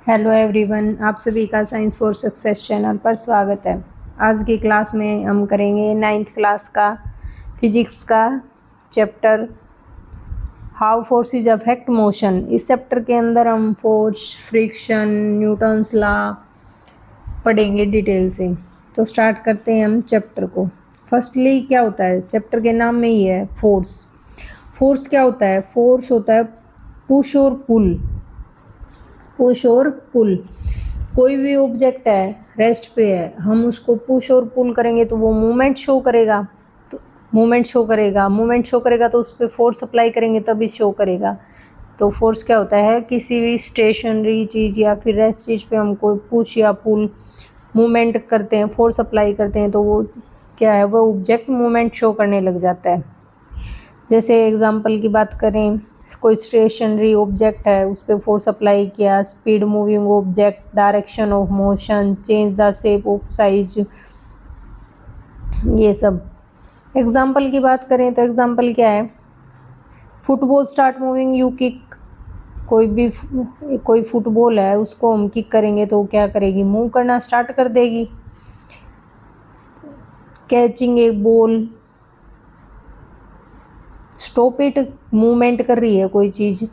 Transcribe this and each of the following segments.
Hello everyone, आप सभी का साइंस फॉर सक्सेस चैनल पर स्वागत है। आज की क्लास में हम करेंगे 9th क्लास का फिजिक्स का chapter how forces affect motion. इस चैप्टर के अंदर हम फोर्स, फ्रिक्शन, न्यूटन्स लॉ पढ़ेंगे डिटेल से। तो स्टार्ट करते हैं हम चैप्टर को। फर्स्टली क्या होता है, चैप्टर के नाम में ही है फोर्स। फोर्स क्या होता है? फोर्स होता है पुश और पुल। पुश और पुल, कोई भी ऑब्जेक्ट है रेस्ट पे है, हम उसको पुश और पुल करेंगे तो वो मूवमेंट शो करेगा। तो मूवमेंट शो करेगा तो उस पर फोर्स अप्लाई करेंगे तभी शो करेगा। तो फोर्स क्या होता है? किसी भी स्टेशनरी चीज़ या फिर रेस्ट चीज़ पे हम कोई पुश या पुल मूवमेंट करते हैं, फोर्स अप्लाई करते हैं तो वो क्या है, वो ऑब्जेक्ट मूवमेंट शो करने लग जाता है। जैसे एग्जांपल की बात करें, कोई स्टेशनरी ऑब्जेक्ट है, उस पर फोर्स अप्लाई किया, speed moving object, direction of motion, change the shape of size, ये सब। एग्जांपल की बात करें तो एग्जांपल क्या है? Football start moving, you kick. कोई फुटबॉल है, उसको हम किक करेंगे तो क्या करेगी? मूव करना स्टार्ट कर देगी। कैचिंग एक बॉल, स्टॉप इट, मूवमेंट कर रही है कोई चीज़,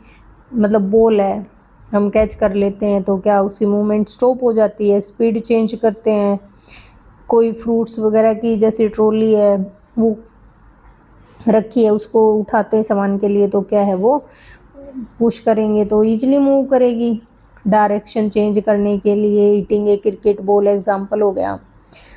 मतलब बॉल है, हम कैच कर लेते हैं तो क्या उसकी मूवमेंट स्टॉप हो जाती है। स्पीड चेंज करते हैं, कोई फ्रूट्स वगैरह की जैसे ट्रॉली है वो रखी है, उसको उठाते हैं सामान के लिए तो क्या है, वो पुश करेंगे तो ईजिली मूव करेगी। डायरेक्शन चेंज करने के लिए ईटिंग ए क्रिकेट बॉल एग्जाम्पल हो गया।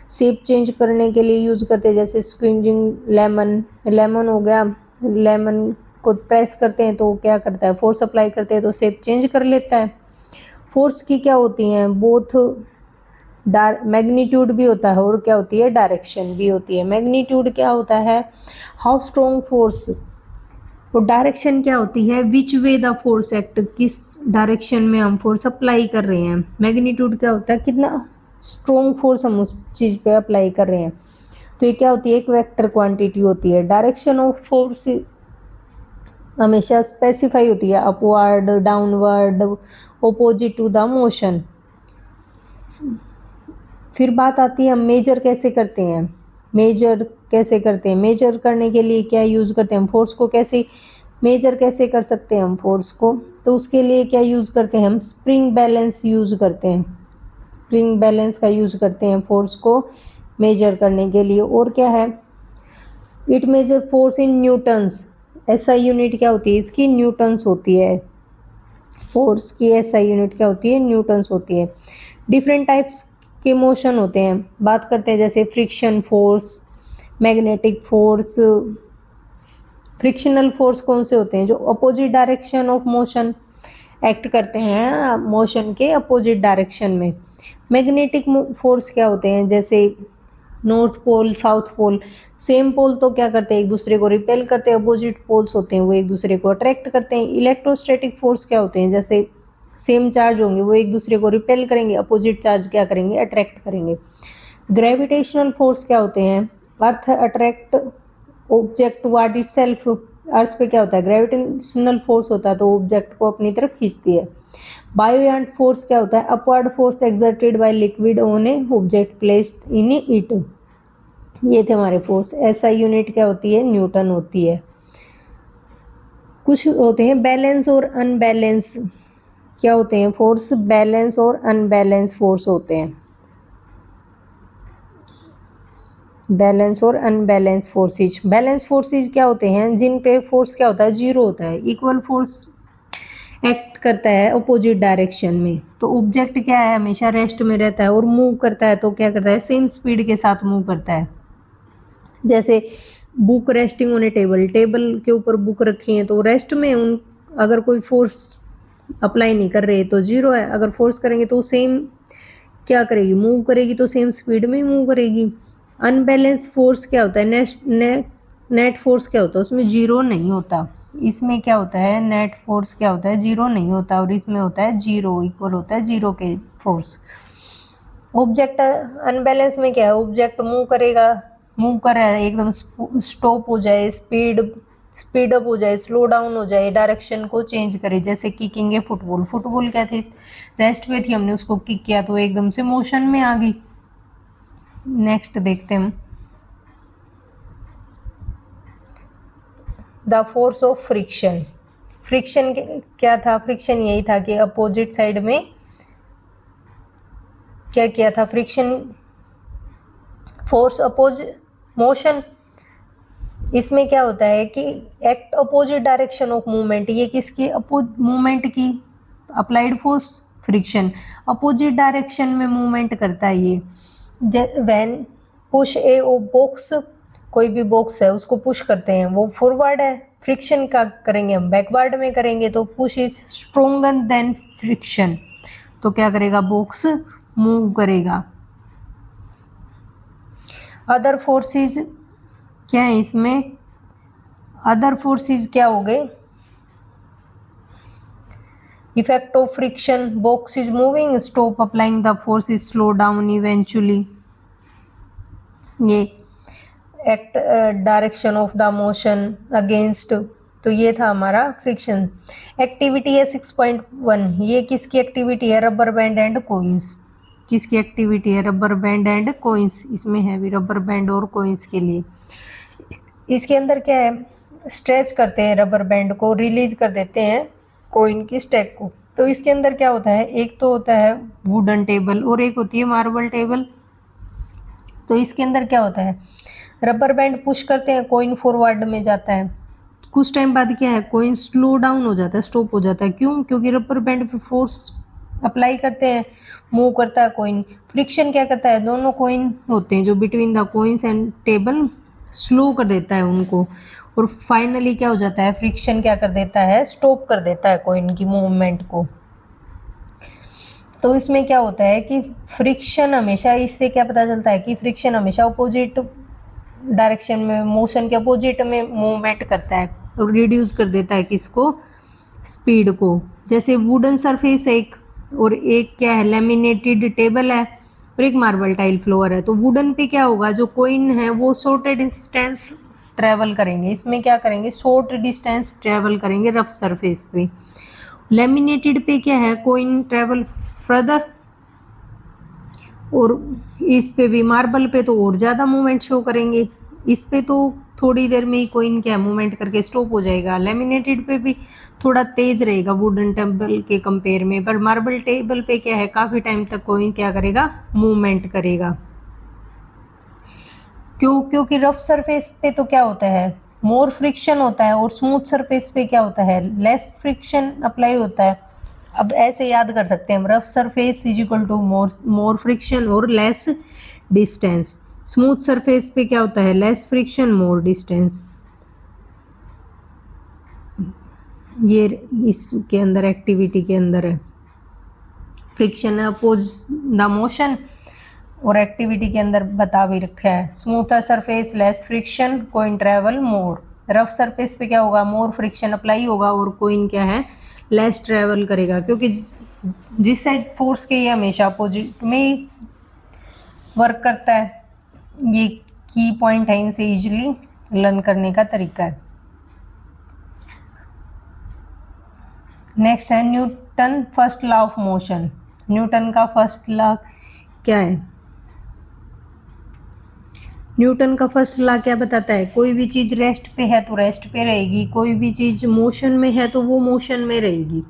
शेप चेंज करने के लिए यूज करते हैं, जैसे स्क्वीजिंग लेमन हो गया, लेमन को प्रेस करते हैं तो क्या करता है, फोर्स अप्लाई करते हैं तो शेप चेंज कर लेता है। फोर्स की क्या होती हैं? बोथ मैग्नीट्यूड भी होता है और क्या होती है, डायरेक्शन भी होती है। मैग्नीट्यूड क्या होता है, हाउ स्ट्रॉन्ग फोर्स, और डायरेक्शन क्या होती है, विच वे द फोर्स एक्ट, किस डायरेक्शन में हम फोर्स अप्लाई कर रहे हैं। मैग्नीट्यूड क्या होता है, कितना स्ट्रॉन्ग फोर्स हम उस चीज पे अप्लाई कर रहे हैं। तो ये क्या होती है, एक वेक्टर क्वांटिटी होती है। डायरेक्शन ऑफ फोर्स हमेशा स्पेसिफाई होती है, upward, downward, opposite to the motion. फिर बात आती है हम मेजर कैसे करते हैं। मेजर करने के लिए क्या यूज करते हैं हम, फोर्स को कैसे मेजर कैसे कर सकते हैं हम फोर्स को, तो उसके लिए क्या यूज करते हैं हम, स्प्रिंग बैलेंस यूज करते हैं। स्प्रिंग बैलेंस का यूज करते हैं फोर्स को मेजर करने के लिए। और क्या है, it measure force in newtons. SI unit क्या होती है इसकी, न्यूटन्स होती है। फोर्स की एसआई यूनिट क्या होती है, न्यूटन्स होती है। डिफरेंट टाइप्स के मोशन होते हैं, बात करते हैं जैसे friction force, magnetic force. Frictional force कौन से होते हैं, जो opposite direction of motion act करते हैं, मोशन के अपोजिट डायरेक्शन में। मैग्नेटिक फोर्स क्या होते हैं, जैसे north pole, south pole, same pole तो क्या करते हैं, एक दूसरे को रिपेल करते हैं। अपोजिट पोल्स होते हैं वो एक दूसरे को अट्रैक्ट करते हैं। इलेक्ट्रोस्टैटिक फोर्स क्या होते हैं, जैसे सेम चार्ज होंगे वो एक दूसरे को रिपेल करेंगे, अपोजिट चार्ज क्या करेंगे, अट्रैक्ट करेंगे। ग्रेविटेशनल फोर्स क्या होते हैं, earth attract object toward itself. Earth पे क्या होता है, ग्रेविटेशनल फोर्स होता है तो ऑब्जेक्ट को अपनी तरफ खींचती है। बायोयांट फोर्स क्या होता है, upward force exerted by liquid on A object placed in it. ये थे हमारे फोर्स। एसआई यूनिट क्या होती है, न्यूटन होती है। कुछ होते हैं बैलेंस और अनबैलेंस, क्या होते हैं फोर्स, बैलेंस और अनबैलेंस फोर्स होते हैं। बैलेंस और अनबैलेंस फोर्सेज। बैलेंस फोर्सेज क्या होते हैं, जिन पे फोर्स क्या होता है, जीरो होता है। इक्वल फोर्स एक्ट करता है अपोजिट डायरेक्शन में, तो ऑब्जेक्ट क्या है, हमेशा रेस्ट में रहता है और मूव करता है तो क्या करता है, सेम स्पीड के साथ मूव करता है। जैसे book resting on A table, table के ऊपर बुक रखी है तो रेस्ट में, उन अगर कोई फोर्स अप्लाई नहीं कर रहे तो जीरो है, अगर फोर्स करेंगे तो सेम क्या करेगी, मूव करेगी तो सेम स्पीड में ही मूव करेगी। अनबैलेंस फोर्स क्या होता है, नेट फोर्स क्या होता है, उसमें जीरो नहीं होता। इसमें क्या होता है, नेट फोर्स क्या होता है, जीरो नहीं होता, और इसमें होता है जीरो, इक्वल होता है जीरो के फोर्स। ऑब्जेक्ट अनबैलेंस में क्या है, ऑब्जेक्ट मूव कर रहा है, एकदम स्टॉप हो जाए, स्पीड अप हो जाए, स्लो डाउन हो जाए, डायरेक्शन को चेंज करे। जैसे किकिंग है फुटबॉल, फुटबॉल क्या थी, रेस्ट पे थी, हमने उसको किक किया तो एकदम से मोशन में आ गई। नेक्स्ट देखते हैं हम, the force of friction. Friction क्या था, फ्रिक्शन यही था कि अपोजिट साइड में क्या किया था, फ्रिक्शन फोर्स अपोज मोशन। इसमें क्या होता है कि act opposite direction of movement, ये किसकी मूवमेंट की applied force, friction opposite direction में मूवमेंट करता है ये। व्हेन पुश ए बॉक्स, कोई भी बॉक्स है उसको पुश करते हैं, वो फॉरवर्ड है, फ्रिक्शन का करेंगे हम बैकवर्ड में करेंगे, तो push is stronger than friction, तो क्या करेगा, बॉक्स मूव करेगा। अदर फोर्सेस क्या है इसमें, अदर फोर्सेस क्या हो गए, effect of friction, box is moving, stop applying the force, is slow down eventually. ये act direction of the motion against, तो ये था हमारा फ्रिक्शन। एक्टिविटी है 6.1, ये किसकी एक्टिविटी है, रबर बैंड एंड कोइंस। किसकी एक्टिविटी है, रबर बैंड एंड कोइंस, इसमें है भी रबर बैंड और कोइंस के लिए। इसके अंदर क्या है, स्ट्रेच करते हैं रबर बैंड को, रिलीज कर देते हैं कोइन की स्टैक को। तो इसके अंदर क्या होता है, एक तो होता है वुडन टेबल और एक होती है मार्बल टेबल। तो इसके अंदर क्या होता है, रबर बैंड पुश करते हैं, कोइन फॉरवर्ड में जाता है, कुछ टाइम बाद क्या है, कोइन स्लो डाउन हो जाता है, स्टॉप हो जाता है। क्यों, क्योंकि रबर बैंड पे फोर्स अप्लाई करते हैं, मूव करता है कोइन। फ्रिक्शन क्या करता है, दोनों कोइन होते हैं जो between the coins and table, slow कर देता है उनको, और फाइनली क्या हो जाता है, फ्रिक्शन क्या कर देता है, स्टॉप कर देता है कोइन की मूवमेंट को। तो इसमें क्या होता है कि फ्रिक्शन हमेशा, इससे क्या पता चलता है कि फ्रिक्शन हमेशा अपोजिट डायरेक्शन में, मोशन के अपोजिट में मूवमेंट करता है और रिड्यूस कर देता है किसको, स्पीड को। जैसे वुडन सरफेस एक, और एक क्या है, लेमिनेटेड टेबल है, और एक मार्बल टाइल फ्लोर है। तो वुडन पे क्या होगा, जो कोइन है वो शॉर्ट डिस्टेंस ट्रेवल करेंगे, इसमें क्या करेंगे, शॉर्ट डिस्टेंस ट्रेवल करेंगे रफ सरफेस पे। लेमिनेटेड पे क्या है, कोइन ट्रेवल फर्दर, और इस पे भी मार्बल पे तो और ज़्यादा मूवमेंट शो करेंगे, इस पे तो थोड़ी देर में ही कोइन क्या मूवमेंट करके स्टॉप हो जाएगा। लेमिनेटेड पे भी थोड़ा तेज रहेगा वुडन टेबल के कंपेयर में, पर मार्बल टेबल पे क्या है, काफ़ी टाइम तक कोइन क्या करेगा, मूवमेंट करेगा। क्यों, क्योंकि रफ सरफेस पे तो क्या होता है, मोर फ्रिक्शन होता है, और स्मूथ सरफेस पे क्या होता है, लेस फ्रिक्शन अप्लाई होता है। अब ऐसे याद कर सकते हैं हम, rough surface is equal to more friction और लेस डिस्टेंस। स्मूथ सरफेस पे क्या होता है, लेस फ्रिक्शन मोर डिस्टेंस। ये इसके अंदर एक्टिविटी के अंदर है, फ्रिक्शन अपोज द मोशन, और एक्टिविटी के अंदर बता भी रखा है, smoother surface less friction, coin travel more. Rough surface पे क्या होगा, मोर फ्रिक्शन अप्लाई होगा, और कोइन क्या है, लेस ट्रेवल करेगा, क्योंकि जिस साइड फोर्स के ये हमेशा अपोजिट में वर्क करता है। ये की पॉइंट है, इनसे इजीली लर्न करने का तरीका है। नेक्स्ट है Newton first law of motion. Newton का फर्स्ट लॉ क्या है, न्यूटन का फर्स्ट लॉ क्या बताता है, कोई भी चीज़ रेस्ट पे है तो रेस्ट पे रहेगी, कोई भी चीज़ मोशन में है तो वो मोशन में रहेगी।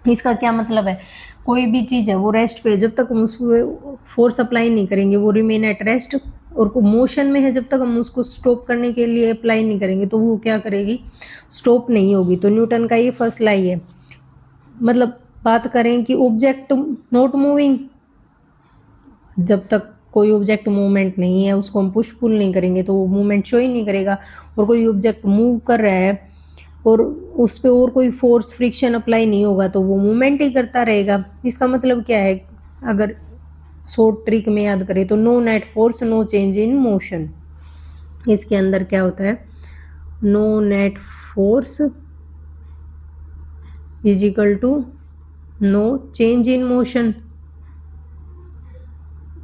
इसका क्या मतलब है, कोई भी चीज़ है वो रेस्ट पे, जब तक हम उस पर फोर्स अप्लाई नहीं करेंगे वो रिमेन एट रेस्ट, और मोशन में है जब तक हम उसको स्टॉप करने के लिए अप्लाई नहीं करेंगे तो वो क्या करेगी, स्टॉप नहीं होगी। तो न्यूटन का ये फर्स्ट लॉ है। मतलब बात करें कि ऑब्जेक्ट नॉट मूविंग, जब तक कोई ऑब्जेक्ट मूवमेंट नहीं है उसको हम पुश पुल नहीं करेंगे तो वो मूवमेंट शो ही नहीं करेगा। और कोई ऑब्जेक्ट मूव कर रहा है और उस पर और कोई फोर्स फ्रिक्शन अप्लाई नहीं होगा तो वो मूवमेंट ही करता रहेगा। इसका मतलब क्या है, अगर शॉर्ट ट्रिक में याद करें तो no net force no change in motion. इसके अंदर क्या होता है, no net force is equal to no change in motion,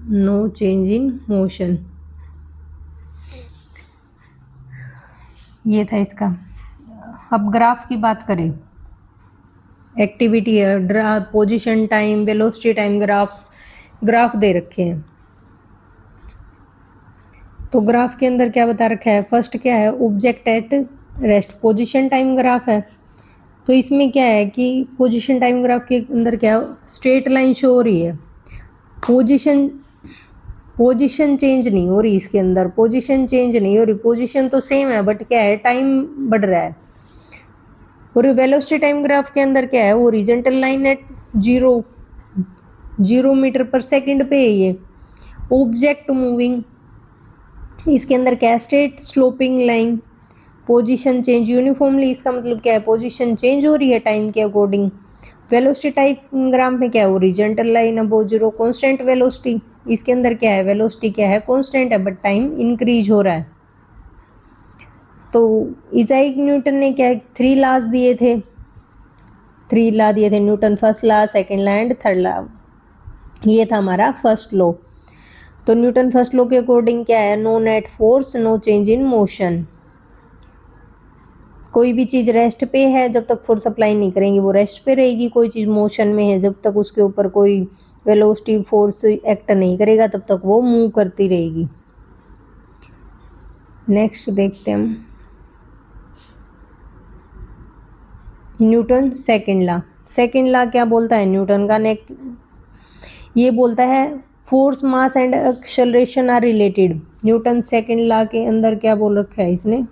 no change in motion. ये था इसका। अब ग्राफ की बात करें, एक्टिविटी है, position time, velocity time, graph दे रखे हैं। तो ग्राफ के अंदर क्या बता रखा है, फर्स्ट क्या है, object at rest, position time graph है। तो इसमें क्या है कि पोजीशन टाइम ग्राफ के अंदर क्या है, स्ट्रेट लाइन शो हो रही है, पोजीशन चेंज नहीं हो रही, इसके अंदर पोजीशन चेंज नहीं हो रही, पोजीशन तो सेम है बट क्या है, टाइम बढ़ रहा है। और वेलोसिटी टाइम ग्राफ के अंदर क्या है, ओरिजेंटल लाइन एट 0 मीटर पर सेकंड पे है ये, ऑब्जेक्ट मूविंग, इसके अंदर क्या है, straight sloping line, position change uniformly, इसका मतलब क्या है, पोजीशन चेंज हो रही है टाइम के अकॉर्डिंग। वेलोसिटी टाइप ग्राफ में क्या है, horizontal line above 0, constant velocity, इसके अंदर क्या है, वेलोसिटी क्या है, कांस्टेंट है बट टाइम इंक्रीज हो रहा है। तो इजाइक न्यूटन ने क्या 3 लॉज दिए थे, Newton first law, second law and third law. ये था हमारा फर्स्ट लॉ। तो न्यूटन फर्स्ट लॉ के अकॉर्डिंग क्या है, no net force no change in motion. कोई भी चीज़ रेस्ट पे है जब तक फोर्स अप्लाई नहीं करेंगे वो रेस्ट पे रहेगी, कोई चीज़ मोशन में है जब तक उसके ऊपर कोई वेलोसिटी फोर्स एक्ट नहीं करेगा तब तक वो मूव करती रहेगी। नेक्स्ट देखते हैं हम न्यूटन सेकंड लॉ क्या बोलता है, न्यूटन का ये बोलता है force mass and acceleration are related. Newton second law के अंदर क्या बोल रखा है इसने,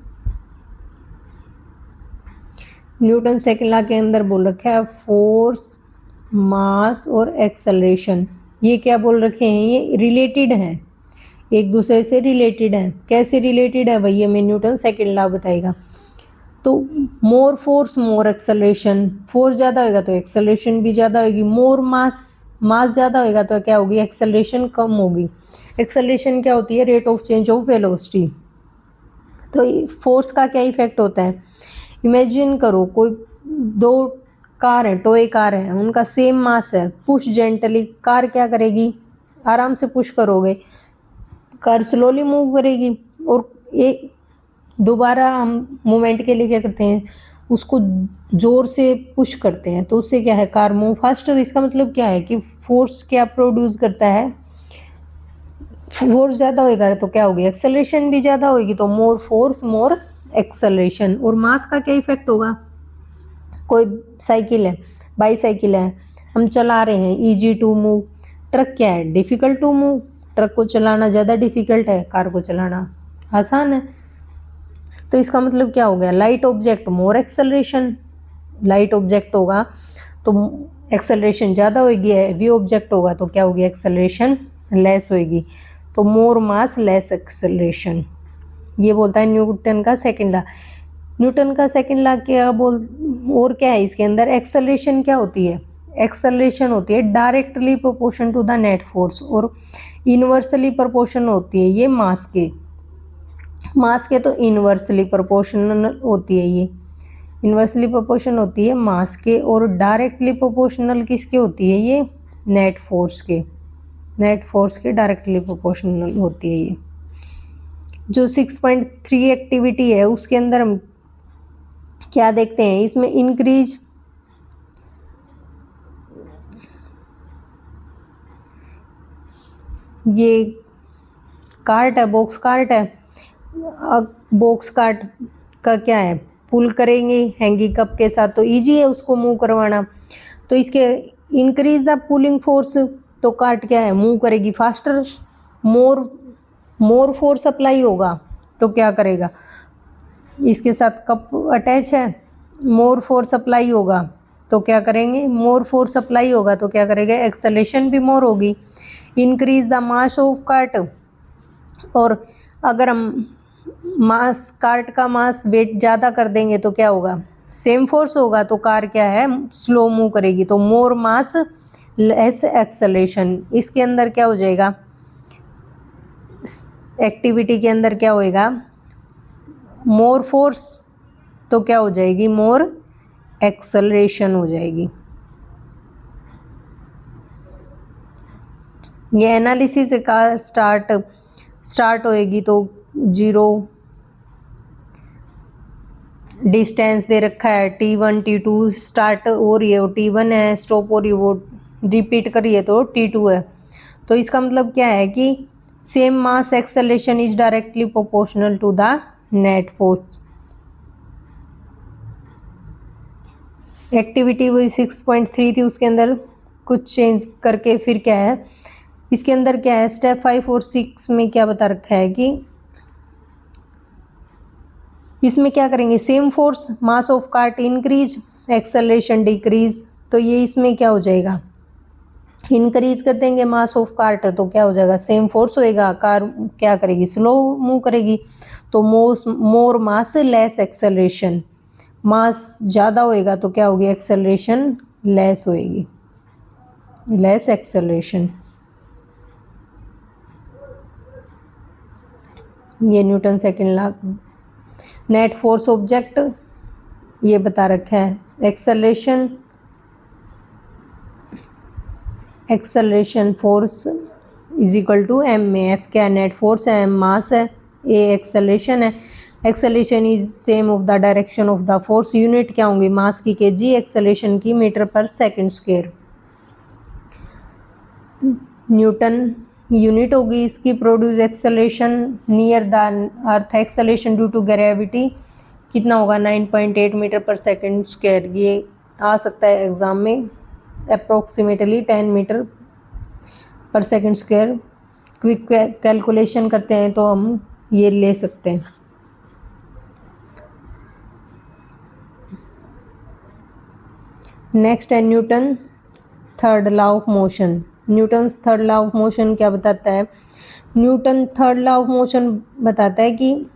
न्यूटन सेकंड लॉ के अंदर बोल रखा है फोर्स मास और एक्सेलरेशन, ये क्या बोल रखे हैं, ये रिलेटेड है, एक दूसरे से रिलेटेड है। कैसे रिलेटेड है वही हमें न्यूटन सेकंड लॉ बताएगा। तो मोर फोर्स मोर एक्सेलरेशन, फोर्स ज़्यादा होगा तो एक्सेलरेशन भी ज़्यादा होगी, मोर मास ज़्यादा होगा तो क्या होगी, एक्सेलरेशन कम होगी। एक्सेलरेशन क्या होती है, rate of change of velocity. तो फोर्स का क्या इफेक्ट होता है, इमेजिन करो कोई 2 कार है, टॉय कार है, उनका सेम मास है, पुश जेंटली, कार क्या करेगी, आराम से पुश करोगे, कार स्लोली मूव करेगी। और एक दोबारा हम मूवमेंट के लिए क्या करते हैं, उसको जोर से पुश करते हैं तो उससे क्या है, कार मूव फास्टर। इसका मतलब क्या है कि फोर्स क्या प्रोड्यूस करता है, फोर्स ज़्यादा होएगा तो क्या होगी, एक्सेलरेशन भी ज़्यादा होगी, तो मोर फोर्स मोर एक्सेलरेशन। और मास का क्या इफेक्ट होगा, कोई साइकिल है, बाईसाइकिल है, हम चला रहे हैं, इजी टू मूव, ट्रक क्या है, डिफ़िकल्ट टू मूव, ट्रक को चलाना ज़्यादा डिफ़िकल्ट है, कार को चलाना आसान है। तो इसका मतलब क्या हो गया, लाइट ऑब्जेक्ट मोर एक्सेलरेशन, लाइट ऑब्जेक्ट होगा तो एक्सेलरेशन ज़्यादा होगी, हैवी ऑब्जेक्ट होगा तो क्या होगी, एक्सेलरेशन लेस होगी। तो मोर मास लेस एक्सेलरेशन, ये बोलता है न्यूटन का सेकंड लॉ। न्यूटन का सेकंड लॉ क्या और क्या है इसके अंदर, एक्सेलरेशन क्या होती है, एक्सेलरेशन होती है directly proportion to the net force, और इनवर्सली प्रोपोर्शन होती है ये मास के तो इनवर्सली प्रोपोर्शनल होती है, ये इनवर्सली प्रोपोर्शन होती है मास के, और डायरेक्टली प्रोपोर्शनल किसके होती है, ये नेट फोर्स के डायरेक्टली प्रोपोर्शनल होती है ये। जो 6.3 एक्टिविटी है उसके अंदर हम क्या देखते हैं, इसमें इंक्रीज, ये कार्ट है, बॉक्स कार्ट है, बॉक्स कार्ट का क्या है, पुल करेंगे हैंगिंग कप के साथ तो इजी है उसको मूव करवाना, तो इसके इंक्रीज द पुलिंग फोर्स, तो कार्ट क्या है, मूव करेगी फास्टर, मोर फोर्स अप्लाई होगा तो क्या करेगा, इसके साथ कप अटैच है, मोर फोर्स अप्लाई होगा तो क्या करेंगे, मोर फोर्स अप्लाई होगा तो क्या करेगा, एक्सेलरेशन भी मोर होगी। Increase the mass of cart, और अगर हम कार्ट का मास वेट ज़्यादा कर देंगे तो क्या होगा, सेम फोर्स होगा तो कार क्या है, स्लो मूव करेगी, तो मोर मास लेस एक्सेलरेशन। इसके अंदर क्या हो जाएगा, एक्टिविटी के अंदर क्या होएगा, मोर फोर्स तो क्या हो जाएगी, मोर एक्सेलरेशन हो जाएगी। ये एनालिसिस का स्टार्ट होएगी तो 0 डिस्टेंस दे रखा है T1 T2 स्टार्ट हो रही है वो T1 है, स्टॉप हो रही है वो रिपीट कर रही है तो T2 है। तो इसका मतलब क्या है कि same mass acceleration is directly proportional to the net force. Activity वही 6.3 थी, उसके अंदर कुछ चेंज करके फिर क्या है इसके अंदर क्या है स्टेप 5 और 6 में क्या बता रखा है कि इसमें क्या करेंगे same force mass of cart increase acceleration decrease. तो ये इसमें क्या हो जाएगा इंक्रीज कर देंगे मास ऑफ कार्ट तो क्या हो जाएगा सेम फोर्स होएगा, कार क्या करेगी स्लो मूव करेगी। तो मोर मास लेस एक्सेलरेशन, मास ज़्यादा होएगा तो क्या होगी एक्सेलरेशन लेस होएगी, लेस एक्सेलरेशन। ये Newton second law. Net force object ये बता रखा है acceleration, acceleration force is equal to M में एफ क्या नेट फोर्स है, एम मास है, ए एक्सेलरेशन है। Acceleration is same of the direction of the force, unit क्या होंगी मास की केजी, एक्सेलरेशन की मीटर पर सेकंड स्क्वायर। न्यूटन यूनिट होगी इसकी। Produce acceleration near the earth, acceleration due to gravity कितना होगा 9.8 मीटर पर सेकंड स्क्वायर। ये आ सकता है एग्जाम में अप्रोक्सीमेटली 10 मीटर पर सेकंड स्क्वायर। क्विक कैलकुलेशन करते हैं तो हम ये ले सकते हैं। नेक्स्ट है Newton third law of motion. Newton's third law of motion क्या बताता है, Newton third law of motion बताता है कि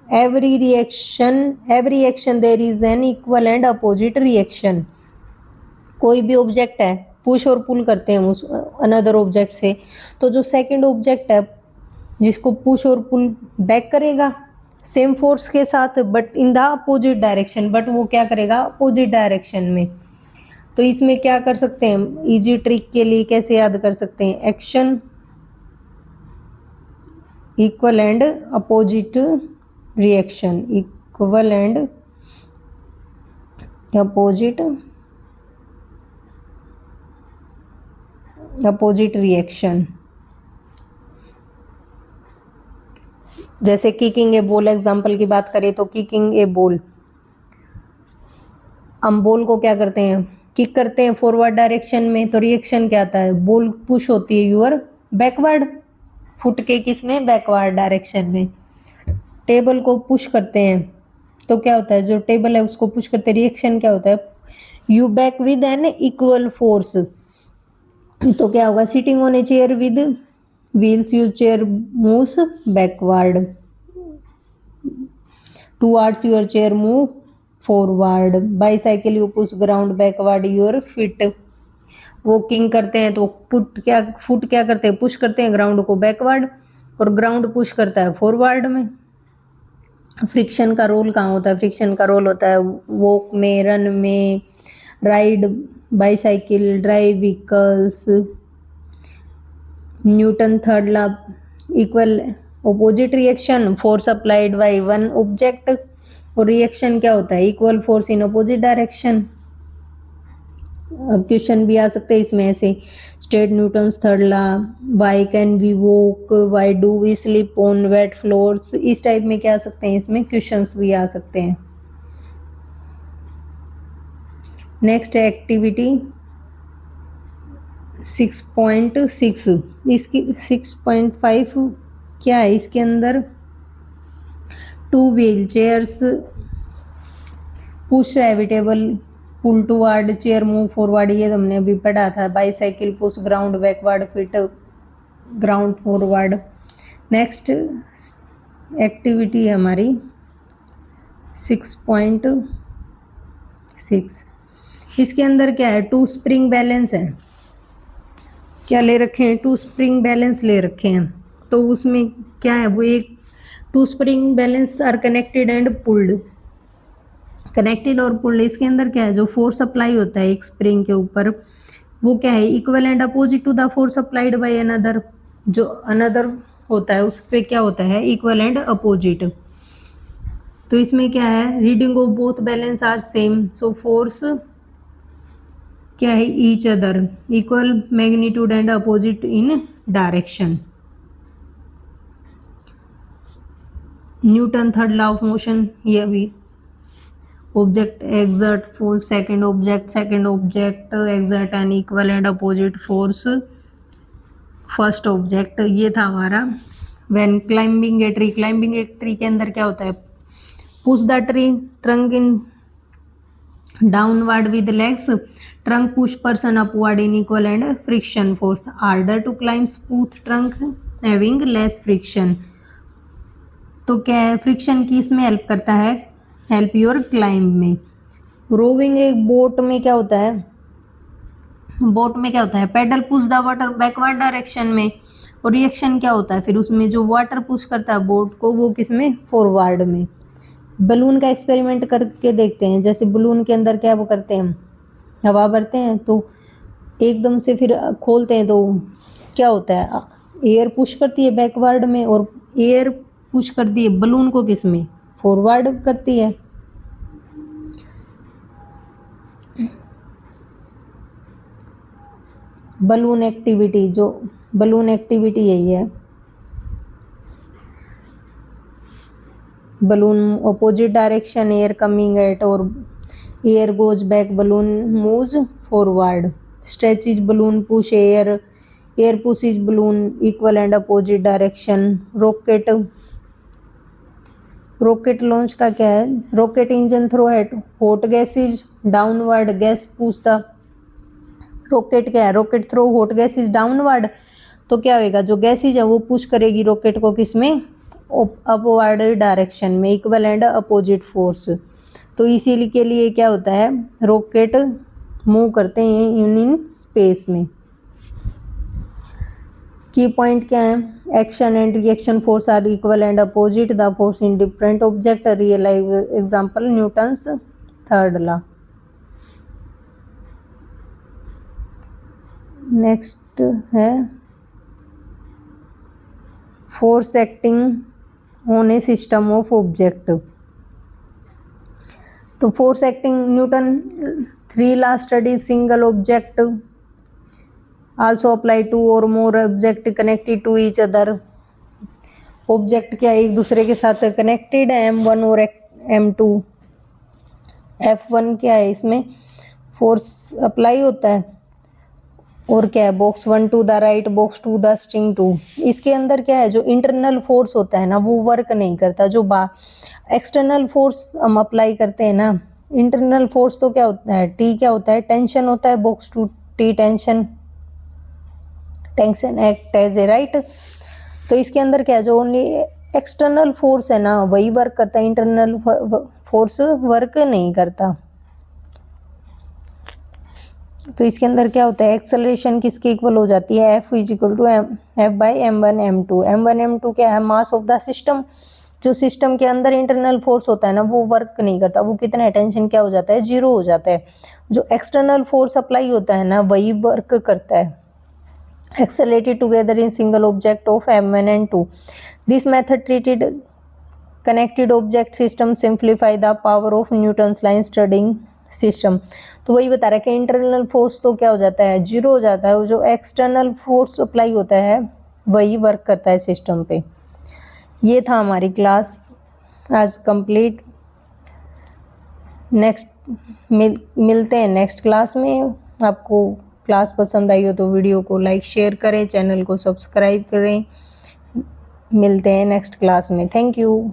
every action there is an equal and opposite reaction. कोई भी ऑब्जेक्ट है पुश और पुल करते हैं उस अनदर ऑब्जेक्ट से, तो जो सेकंड ऑब्जेक्ट है जिसको पुश और पुल बैक करेगा सेम फोर्स के साथ but in the opposite direction, but वो क्या करेगा अपोजिट डायरेक्शन में। तो इसमें क्या कर सकते हैं इजी ट्रिक के लिए कैसे याद कर सकते हैं action equal and opposite reaction, equal and opposite reaction. जैसे किकिंग ए बॉल एग्जांपल की बात करें तो किकिंग ए बॉल, हम बॉल को क्या करते हैं किक करते हैं फॉरवर्ड डायरेक्शन में, तो रिएक्शन क्या आता है बॉल पुश होती है यूर बैकवर्ड, फुट के किस में बैकवर्ड डायरेक्शन में। टेबल को पुश करते हैं तो क्या होता है जो टेबल है उसको पुश करते हैं, रिएक्शन क्या होता है you back with an equal force. तो क्या होगा sitting on a chair with wheels your chair moves backward, towards your chair move forward. Bicycle you push ground backward your feet. Walking करते हैं तो फुट क्या करते हैं पुश करते हैं ग्राउंड को बैकवर्ड और ग्राउंड पुश करता है फॉरवर्ड में। फ्रिक्शन का रोल कहाँ होता है, फ्रिक्शन का रोल होता है वॉक में, रन में, ride bicycle, drive vehicles. Newton third law equal opposite reaction, force applied by one object और रिएक्शन क्या होता है equal force in opposite direction. अब क्वेश्चन भी आ सकते हैं इसमें ऐसे state Newton's third law, why can we walk, why do we sleep on wet floors, इस टाइप में क्या आ सकते हैं इसमें क्वेश्चंस भी आ सकते हैं। नेक्स्ट एक्टिविटी 6.6, इसकी 6.5 क्या है इसके अंदर two wheelchairs push habitable pull toward chair move forward, ये हमने अभी पढ़ा था। Bicycle push ground backward feet ground forward. Next activity है हमारी 6.6, इसके अंदर क्या है टू स्प्रिंग बैलेंस है, क्या ले रखे हैं टू स्प्रिंग बैलेंस ले रखे हैं। तो उसमें क्या है वो एक two spring balance are connected and pulled, connected और पुल्ड। इसके अंदर क्या है जो फोर्स अप्लाई होता है एक स्प्रिंग के ऊपर वो क्या है equal and opposite to the force applied by another, जो अनदर होता है उस पर क्या होता है इक्वल एंड अपोजिट। तो इसमें क्या है, reading of both balance are same, so force क्या है, each other, equal magnitude and opposite in direction. Newton third law of motion, ये भी object exert force, second object exert an equal and opposite force first object. ये था हमारा when climbing a tree. Climbing a tree के अंदर क्या होता है, push the tree trunk in downward with legs, trunk push person upward in equal and friction force, harder to climb smooth trunk having less friction. तो क्या है, friction किस में हेल्प करता है, हेल्प योर क्लाइंब में। रोविंग एक boat में क्या होता है, बोट में क्या होता है, paddle push the water backward direction में, और रिएक्शन क्या होता है फिर उसमें, जो वाटर पुश करता है बोट को वो किस में, फॉरवर्ड में। बलून का एक्सपेरिमेंट करके देखते हैं, जैसे बलून के अंदर क्या वो करते हैं, हवा भरते हैं, तो एकदम से फिर खोलते हैं तो क्या होता है, एयर पुश करती है बैकवर्ड में, और एयर पुश करती है बलून को किस में, फॉरवर्ड करती है। बलून एक्टिविटी, जो बलून एक्टिविटी यही है, balloon opposite direction air coming at, और air goes back, balloon moves forward. Stretch is balloon push air, air push is balloon equal and opposite direction. Rocket, rocket launch का क्या है, rocket engine throw at hot gas is downward, gas push the rocket, क्या है, rocket throw hot gas is downward, तो क्या होएगा, जो gases है वो पुश करेगी रॉकेट को किस में, अपवर्ड डायरेक्शन में, इक्वल एंड अपोजिट फोर्स। तो इसी के लिए क्या होता है, रॉकेट मूव करते हैं इन स्पेस में। की पॉइंट क्या है, action and reaction force are equal and opposite the force in different object, real life example Newton's third law. Next है force acting on a system of object. तो force acting, Newton three law study single object also apply two or more object connected to each other. Object क्या एक दूसरे के साथ connected है, M1 और M2। F1 क्या है, इसमें फोर्स अप्लाई होता है, और क्या है, box 1 to the right, box 2 the string 2। इसके अंदर क्या है, जो इंटरनल फोर्स होता है ना वो वर्क नहीं करता, जो एक्सटर्नल फोर्स हम अप्लाई करते हैं ना, इंटरनल फोर्स तो क्या होता है, टी क्या होता है, टेंशन होता है, box 2 T tension, tension act as a right. तो इसके अंदर क्या है, जो ओनली एक्सटर्नल फोर्स है ना वही वर्क करता है, इंटरनल फोर्स वर्क नहीं करता। तो इसके अंदर क्या होता है, एक्सेलरेशन किसके इक्वल हो जाती है, F is equal to F by M1 M2। M1 M2 क्या है, मास ऑफ द सिस्टम। जो सिस्टम के अंदर इंटरनल फोर्स होता है ना वो वर्क नहीं करता, वो कितना है, टेंशन क्या हो जाता है, जीरो हो जाता है। जो एक्सटर्नल फोर्स अप्लाई होता है ना वही वर्क करता है। Accelerated together in single object of M1 and 2। This method treated connected object system simplify the power of Newton's line studying system. तो वही बता रहा है कि इंटरनल फोर्स तो क्या हो जाता है, जीरो हो जाता है, जो एक्सटर्नल फोर्स अप्लाई होता है वही वर्क करता है सिस्टम पे। ये था हमारी क्लास आज कंप्लीट। नेक्स्ट मिलते हैं नेक्स्ट क्लास में। आपको क्लास पसंद आई हो तो वीडियो को लाइक शेयर करें, चैनल को सब्सक्राइब करें। मिलते हैं नेक्स्ट क्लास में। Thank you.